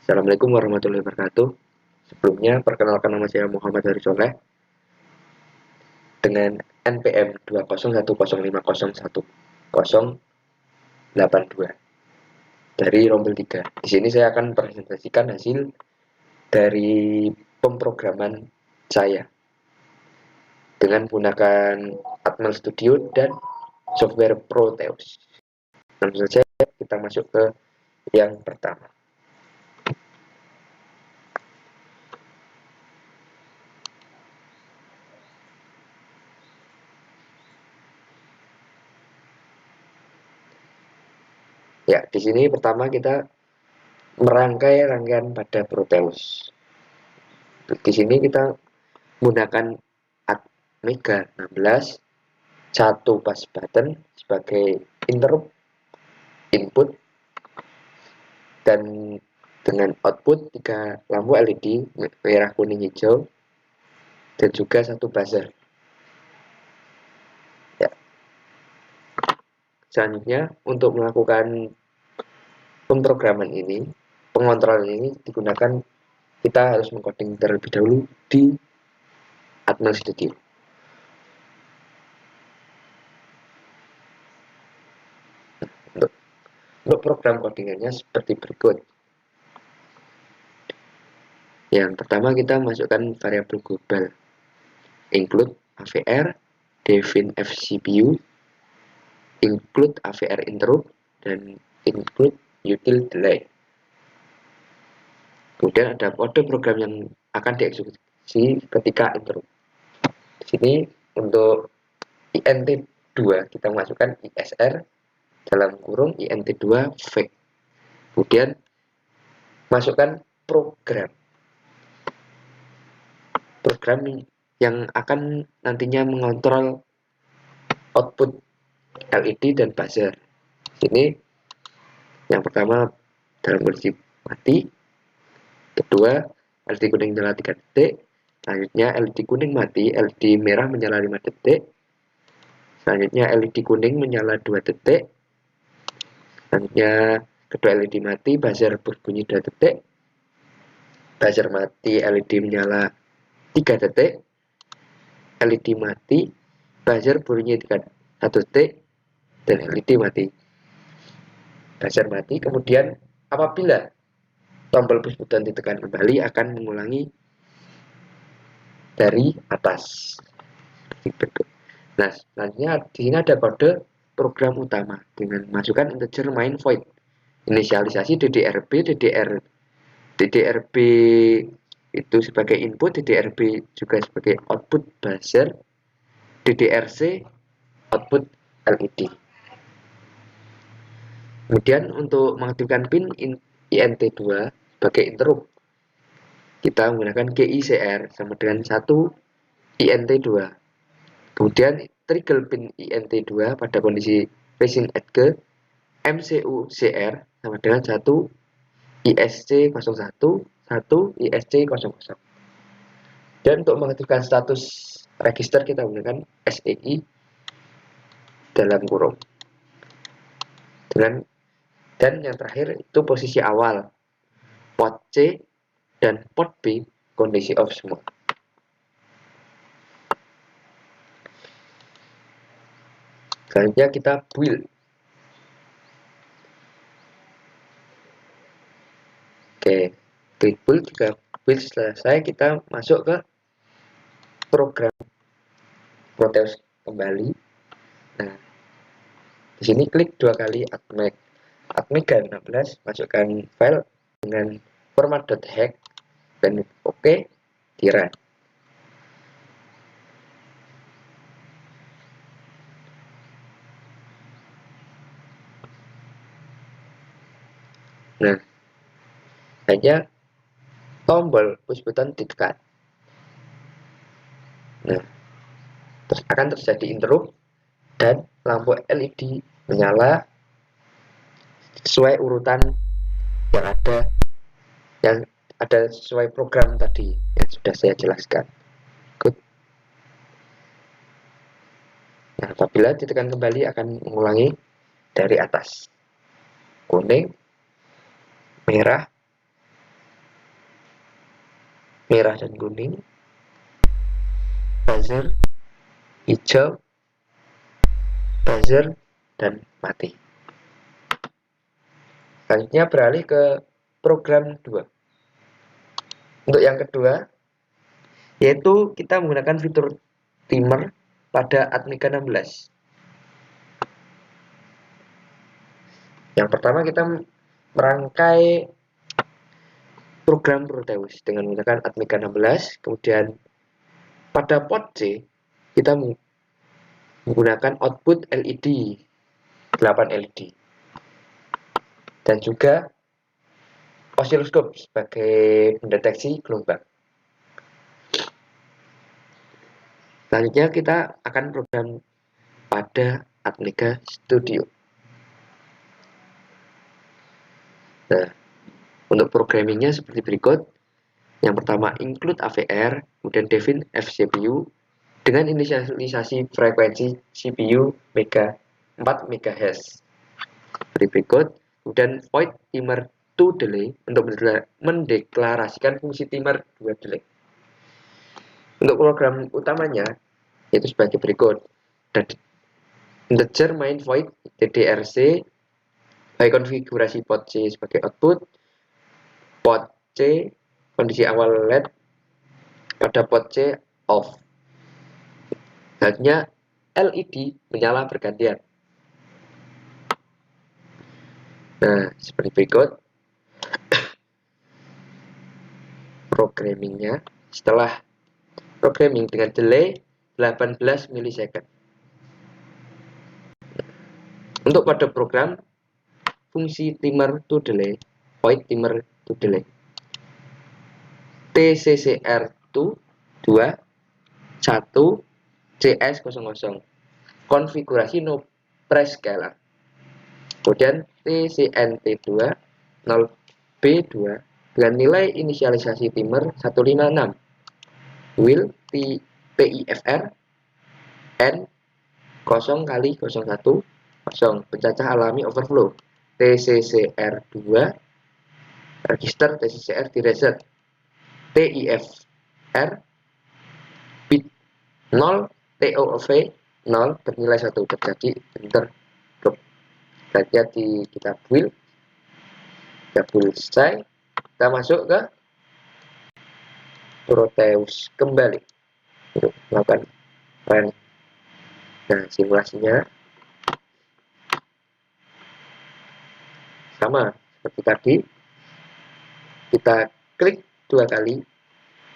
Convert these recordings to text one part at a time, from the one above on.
Assalamualaikum warahmatullahi wabarakatuh. Sebelumnya, perkenalkan nama saya Muhammad Hari Soleh dengan NPM 201501082 dari Rombel 3. Di sini saya akan presentasikan hasil dari pemrograman saya dengan menggunakan Atmel Studio dan software Proteus. Langsung saja kita masuk ke yang pertama. Ya, di sini pertama kita merangkai rangkaian pada Proteus. Di sini kita menggunakan Atmega 16, satu bus button sebagai interrupt input, dan dengan output 3 lampu LED merah, kuning, hijau, dan juga satu buzzer. Ya. Selanjutnya, untuk melakukan pemrograman ini, pengontrolan ini digunakan, kita harus mengcoding terlebih dahulu di Atmel Studio. Untuk program codingannya seperti berikut. Yang pertama, kita masukkan variabel global include AVR, define fCPU, include AVR interrupt, dan include util delay. Kemudian ada kode program yang akan dieksekusi ketika interrupt. Di sini untuk int2 kita masukkan isr dalam kurung int2 fake. Kemudian masukkan program yang akan nantinya mengontrol output LED dan buzzer. Ini yang pertama dalam kondisi mati, kedua LED kuning nyala 3 detik, selanjutnya LED kuning mati, LED merah menyala 5 detik, selanjutnya LED kuning menyala 2 detik, selanjutnya kedua LED mati, buzzer berbunyi 2 detik, buzzer mati, LED menyala 3 detik, LED mati, buzzer bunyi 1 detik, dan LED mati, buzzer mati. Kemudian apabila tombol push button ditekan kembali, akan mengulangi dari atas. Nah, selanjutnya di sini ada kode program utama dengan masukkan integer main void, inisialisasi DDRB itu sebagai input, DDRB juga sebagai output buzzer, DDRC output LED. Kemudian untuk mengaktifkan pin INT2 sebagai interrupt, kita menggunakan GICR sama dengan 1 INT2. Kemudian trigger pin INT2 pada kondisi facing at ke MCU-CR sama dengan 1 ISC01, 1 ISC00. Dan untuk mengaktifkan status register, kita menggunakan SEI dalam kurung. Dan yang terakhir itu posisi awal, port C dan port B kondisi off semua. Selanjutnya kita build. Oke, klik build. Jika build selesai, kita masuk ke program Proteus kembali. Nah, di sini klik 2 kali Atmega 16, masukkan file dengan format.hex dan oke, di run. Nah, hanya tombol push button ditekan. Nah, terus akan terjadi interrupt dan lampu LED menyala sesuai urutan yang ada sesuai program tadi yang sudah saya jelaskan. Good. Nah, apabila ditekan kembali akan mengulangi dari atas. Kuning, merah, merah dan kuning, buzzer, hijau, buzzer, dan mati. Selanjutnya beralih ke program 2. Untuk yang kedua, yaitu kita menggunakan fitur timer pada Atmega 16. Yang pertama kita merangkai program Proteus dengan menggunakan Atmega 16, kemudian pada port C kita menggunakan output LED 8 LED dan juga osiloskop sebagai pendeteksi gelombang. Selanjutnya kita akan program pada Atmega Studio. Nah, untuk programmingnya seperti berikut. Yang pertama, include AVR, kemudian define fCPU dengan inisialisasi frekuensi CPU 4 MHz. Seperti berikut. Kemudian void timer to delay untuk mendeklarasikan fungsi timer 2 delay. Untuk program utamanya yaitu sebagai berikut. Dan integer main void TDRC by konfigurasi port C sebagai output, port C kondisi awal LED pada port C off. Selanjutnya LED menyala bergantian. Nah, seperti berikut programmingnya. Setelah programming dengan delay 18 milisecond. Untuk pada program fungsi timer to delay, void timer to delay, TCCR2 2 1 CS00 konfigurasi no prescaler. Kemudian TCNT2 0B2 dengan nilai inisialisasi timer 156 will PIFR N 0 kali 01 0 pencacah alami overflow TCCR2 register TCCR di reset TIFR bit 0 TOV 0 bernilai 1 terjadi interdrop. Selanjutnya kita build selesai, kita masuk ke Proteus kembali untuk melakukan run. Nah, simulasinya sama seperti tadi, kita klik 2 kali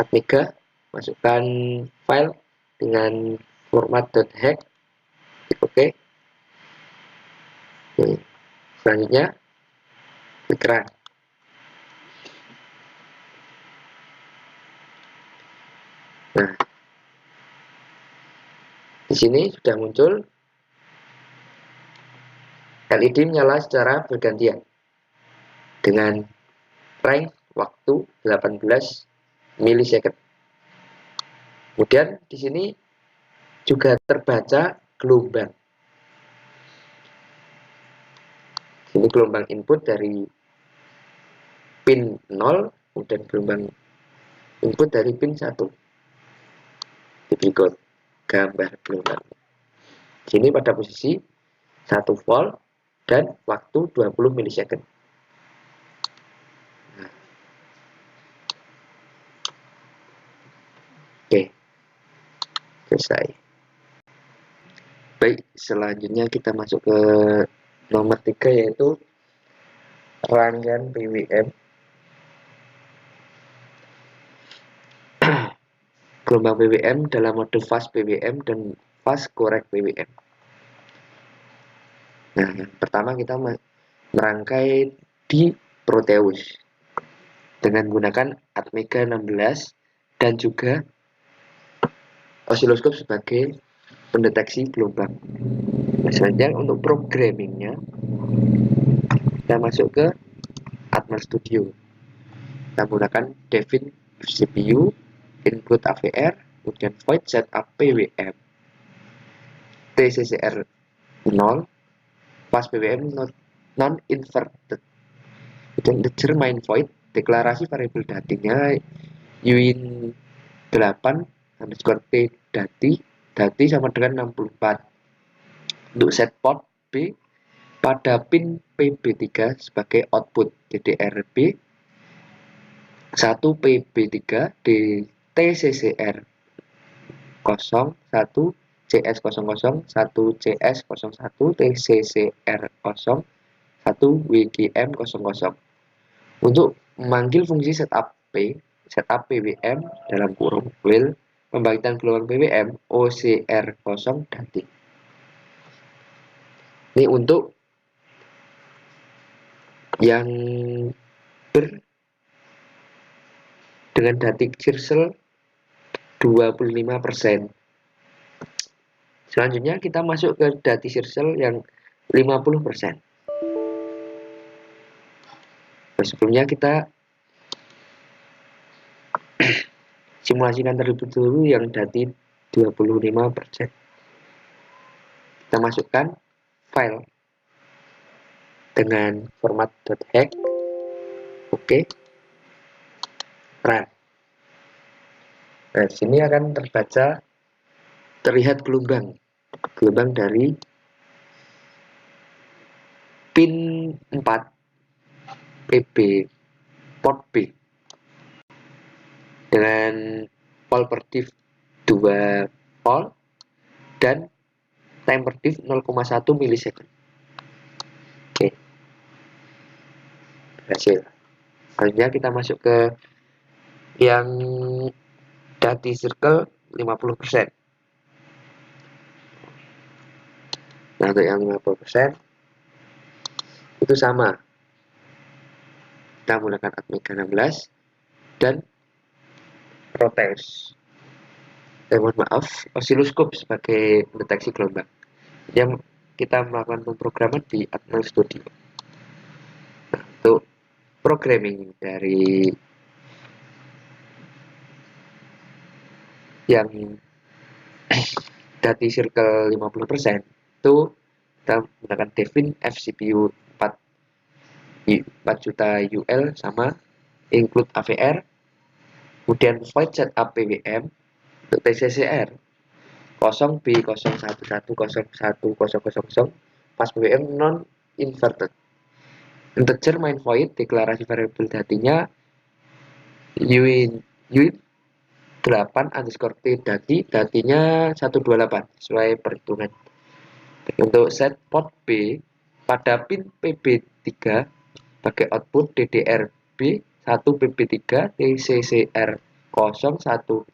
Atmega, masukkan file dengan format .hex, oke. Selanjutnya klik run. Nah, di sini sudah muncul LED menyala secara bergantian dengan range waktu 18 milisecond. Kemudian di sini juga terbaca gelombang. Ini gelombang input dari pin 0, kemudian gelombang input dari pin 1. Berikut gambar gelombang. Sini pada posisi 1 volt dan waktu 20 milisecond. Nah. Oke. Selesai. Baik, selanjutnya kita masuk ke nomor 3 yaitu rangkaian PWM. Gelombang PWM dalam mode fast PWM dan fast correct PWM. Nah, yang pertama kita merangkai di Proteus dengan menggunakan Atmega 16 dan juga osiloskop sebagai pendeteksi gelombang. Nah, selanjutnya untuk programmingnya kita masuk ke Atmel Studio. Kita menggunakan define CPU, include AVR, kemudian void setup PWM, TCCR 0, fast PWM non inverted, kemudian integer main void, deklarasi variabel datingnya Uin 8 underscore P dati sama dengan 64. Untuk set port B pada pin PB3 sebagai output DDR-B 1 PB3 di TCCR 01 CS00 1 CS01 TCCR 01 WGM 00. Untuk memanggil fungsi setup PWM dalam kurung while pembangkitan gelombang PWM OCR0 dati. Ini untuk yang dengan dati Circle 25%. Selanjutnya kita masuk ke dati Circle yang 50%. Nah, sebelumnya kita simulasikan terlebih dahulu yang dati 25%. Kita masukkan file dengan format .hex. Oke. Run. Nah, di sini akan terlihat gelombang dari pin 4 PB port B dengan pol per diff 2 pol dan time per diff 0,1 milisecond. Oke. Berhasil. Selanjutnya kita masuk ke yang dati circle 50%. Nah, untuk yang 50% itu sama. Kita menggunakan Atmega 16 dan Roteus. Mohon maaf, osiloskop sebagai deteksi gelombang. Yang kita melakukan pemrograman di Atmel Studio. Nah, untuk programming dari yang dati circle 50% itu kita menggunakan Devin FCPU 4 juta UL sama include AVR, kemudian void setup PWM untuk TCCR 0B01101000 pas PWM non inverted. Integer main void deklarasi variabel datinya uin 8 underscore P datinya 128 sesuai perhitungan. Untuk set port B pada pin PB3 pakai output DDR-B 1 PB3 TCCR 01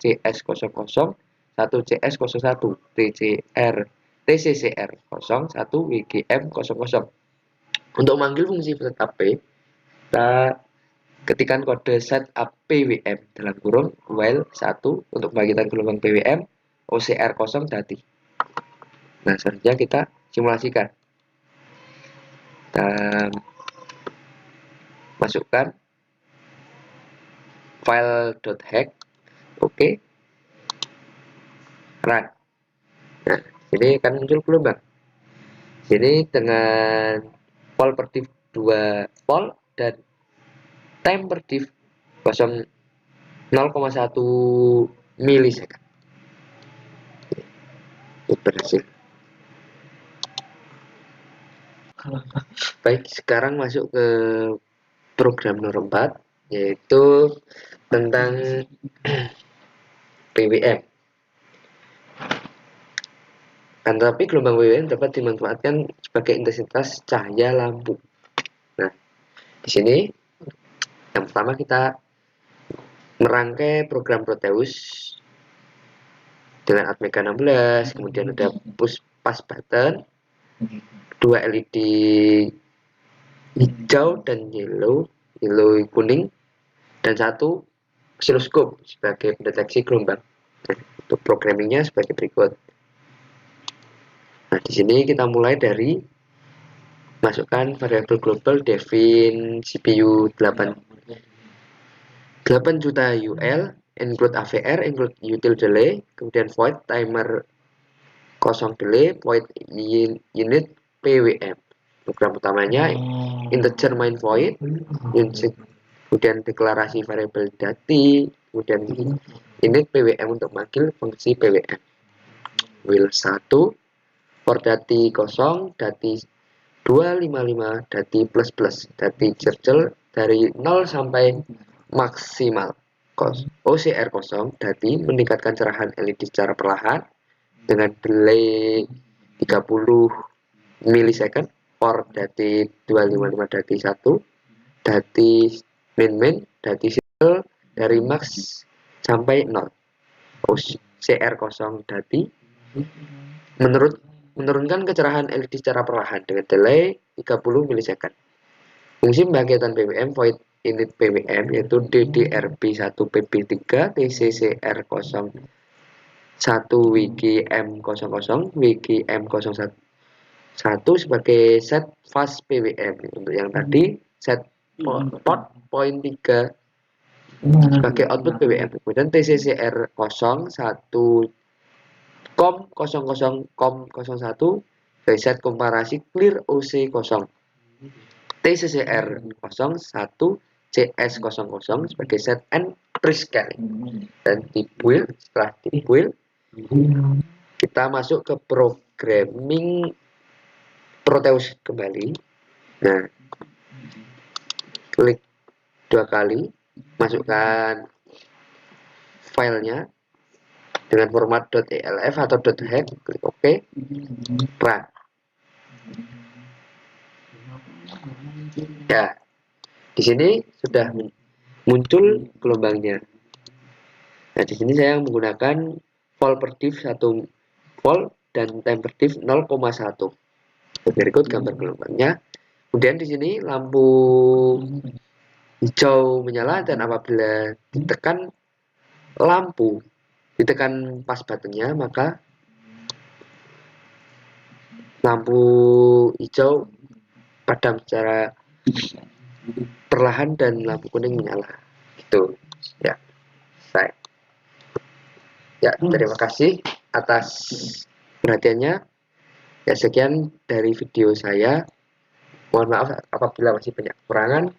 CS00 1 CS01 TCCR 01 WGM 00. Untuk memanggil fungsi setup P, kita ketikkan kode setup PWM dalam kurung while 1 untuk pembangkitan gelombang PWM OCR0 dati. Nah, selanjutnya kita simulasikan. Kita masukkan file.hex. Oke. Run. Nah, ini akan muncul gelombang. Sini dengan pol per diff 2 pol dan time per diff 0,1 milisecond. Berhasil. Baik, sekarang masuk ke program nomor 4, yaitu tentang PWM. Tetapi gelombang PWM dapat dimanfaatkan sebagai intensitas cahaya lampu. Nah, di sini yang pertama kita merangkai program Proteus dengan Atmega 16, kemudian ada push pass button, 2 LED hijau dan yellow kuning, dan 1 osiloskop sebagai pendeteksi gelombang. Nah, untuk programmingnya sebagai berikut. Nah, di sini kita mulai dari masukkan variabel global Devin CPU 8 juta UL, include AVR, include util delay, kemudian void timer kosong delay, void unit PWM. Program utamanya integer main void, kemudian deklarasi variabel dati, kemudian init PWM untuk memanggil fungsi PWM. Will 1 for dati kosong, dati 255, dati plus plus, dati cercel dari 0 sampai maksimal. OCR kosong, dati meningkatkan cerahan LED secara perlahan dengan delay 30 milisecond for dati 255 dati 1, dati min, dati circle dari max sampai 0. OCR kosong dati menurunkan kecerahan LED secara perlahan dengan delay 30 milisecond. Fungsi pembangkitan PWM void init PWM yaitu DDRB1PP3 TCCR01 wiki M00 wiki M01 sebagai set fast PWM. Untuk yang tadi set port point 3 sebagai output PWM. Kemudian TCCR01 COM00 sebagai set komparasi clear OC0. TCCR01 CS00 sebagai set N prescaling. Dan dibuild, setelah dibuild kita masuk ke programming Proteus kembali. Nah, klik 2 kali, masukkan filenya dengan format .elf atau .hex, klik OK, run. Ya, di sini sudah muncul gelombangnya. Nah, di sini saya menggunakan volt per div 1 volt dan time per div 0,1. Berikut gambar gelombangnya. Kemudian di sini lampu hijau menyala, dan apabila ditekan pas buttonnya, maka lampu hijau padam secara perlahan dan lampu kuning menyala. Gitu ya. Baik. Ya, terima kasih atas perhatiannya. Ya, sekian dari video saya. Mohon maaf apabila masih banyak kekurangan.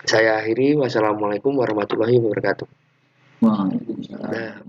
Saya akhiri. Wassalamualaikum warahmatullahi wabarakatuh. Waalaikumsalam.